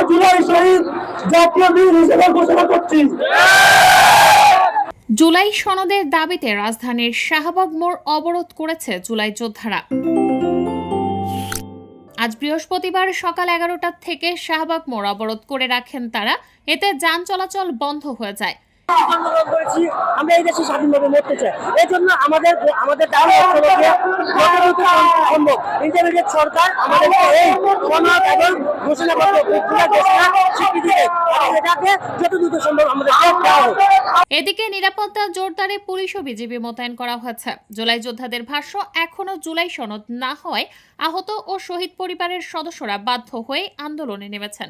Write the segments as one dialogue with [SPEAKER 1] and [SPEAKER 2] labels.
[SPEAKER 1] জুলাই শহীদ জাতীয় বীর হিসেবে ঘোষণা করছি।
[SPEAKER 2] জুলাই সনদের দাবিতে রাজধানীর শাহবাগ মোড় অবরোধ করেছে জুলাই যোদ্ধারা। আজ বৃহস্পতিবার সকাল 11টা থেকে শাহবাগ মোড় অবরোধ করে রাখেন তারা। এতে যান চলাচল বন্ধ হয়ে যায়।
[SPEAKER 1] আমরা এই দেশে স্বাধীনভাবে মরতে চাই, এই জন্য আমাদের দাবি সম্ভব ইন্টারমিডিয়েট সরকার আমাদেরকে এই সনদ এবং ঘোষণাপত্র স্বীকৃতি দেয় এবং এটাকে যত দ্রুত সম্ভব আমাদের দেওয়া হোক।
[SPEAKER 2] এদিকে নিরাপত্তা জোরদারে পুলিশ ও বিজিবি মোতায়েন করা হয়েছে। জুলাই যোদ্ধাদের ভাষ্য, এখনো জুলাই সনদ না হওয়ায় আহত ও শহীদ পরিবারের সদস্যরা বাধ্য হয়ে আন্দোলনে নেমেছেন।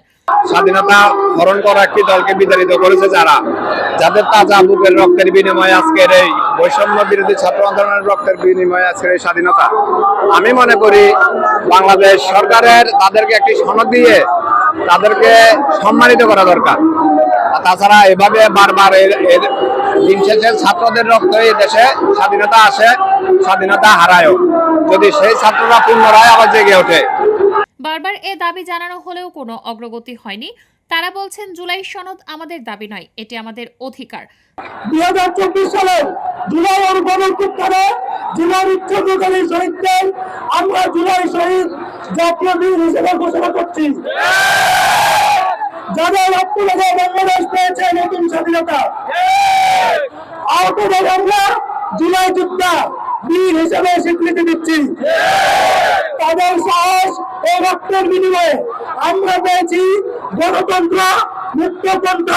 [SPEAKER 3] স্বাধীনতা হরণ করা একটি দলকে বিতাড়িত করেছে যাদের তাজা বুকের রক্তের বিনিময়ে আজকের এই বৈষম্য বিরোধী ছাত্র আন্দোলনের রক্তের বিনিময়ে আজকের এই স্বাধীনতা। আমি মনে করি বাংলাদেশ সরকারের তাদেরকে একটি সনদ দিয়ে তাদেরকে সম্মানিত করা দরকার। তাছাড়া এভাবে বারবার দিন শেষে ছাত্রদের রক্ত এই দেশে স্বাধীনতা আসে, স্বাধীনতা হারায়ও, যদি সেই ছাত্ররা পুনরায় আবার জেগে ওঠে।
[SPEAKER 2] বারবার এ দাবি জানানো হলেও কোনো অগ্রগতি হয়নি। তারা বলছেন, জুলাই সনদ আমাদের দাবি নয়, এটি আমাদের অধিকার।
[SPEAKER 1] 2024 সালে জুলাই গণঅভ্যুত্থানে জুলাই বিপ্লবকারী শহীদদের আমরা জুলাই শহীদ জাতীয় বীর হিসেবে ঘোষণা করছি। যাদের রক্ত লেগে বাংলাদেশ পেয়েছে নতুন স্বাধীনতা, আহতদের আমরা জুলাই যোদ্ধা বীর হিসেবে স্বীকৃতি দিচ্ছি। তাদের সাহস ও রক্তের বিনিময়ে আমরা পেয়েছি গণতন্ত্র, মুক্ততন্ত্র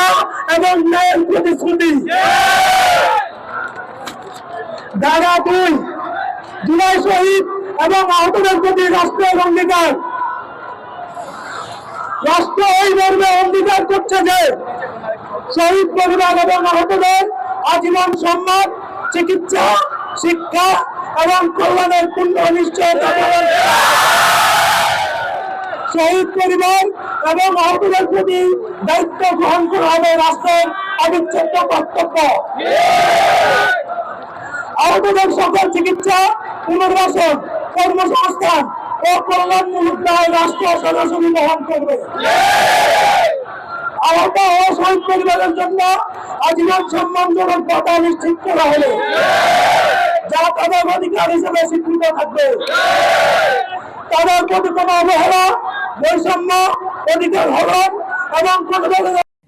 [SPEAKER 1] এবং ন্যায়ের প্রতিশ্রুতি। ধারা 2, জুলাই শহীদ এবং আহতদের প্রতি রাষ্ট্রের অঙ্গীকার। রাষ্ট্র এই মর্মে অঙ্গীকার করছে যে শহীদ পরিবার এবং আহতদের আজীবন সম্মান, চিকিৎসা, শিক্ষা এবং কল্যাণের পূর্ণ নিশ্চয়তা প্রদান। শহীদ পরিবার এবং আহতদের প্রতি দায়িত্ব গ্রহণ করা হবে রাষ্ট্রের অবিচ্ছেদ্য কর্তব্য। আহতদের সকল চিকিৎসা, পুনর্বাসন, কর্মসংস্থান ও কল্যাণমূলক দায় রাষ্ট্র সরাসরি বহন করবে। আহত ও শহীদ পরিবারের জন্য আজীবন সম্মানজনক ভাতা নিশ্চিত করা হলো, যা তাদের অধিকার হিসেবে স্বীকৃত থাকবে। তাদের প্রতি কোনো অবহেলা, বৈষম্য, অধিকার হরণ এবং কোনো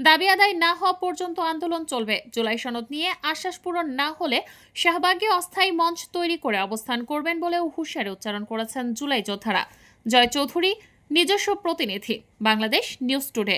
[SPEAKER 2] দাবি আদায় না হওয়া পর্যন্ত আন্দোলন চলবে। জুলাই সনদ নিয়ে আশ্বাস পূরণ না হলে শাহবাগে অস্থায়ী মঞ্চ তৈরি করে অবস্থান করবেন বলেও হুঁশিয়ারি উচ্চারণ করেছেন জুলাই যোদ্ধারা। জয় চৌধুরী, নিজস্ব প্রতিনিধি, বাংলাদেশ নিউজ টুডে।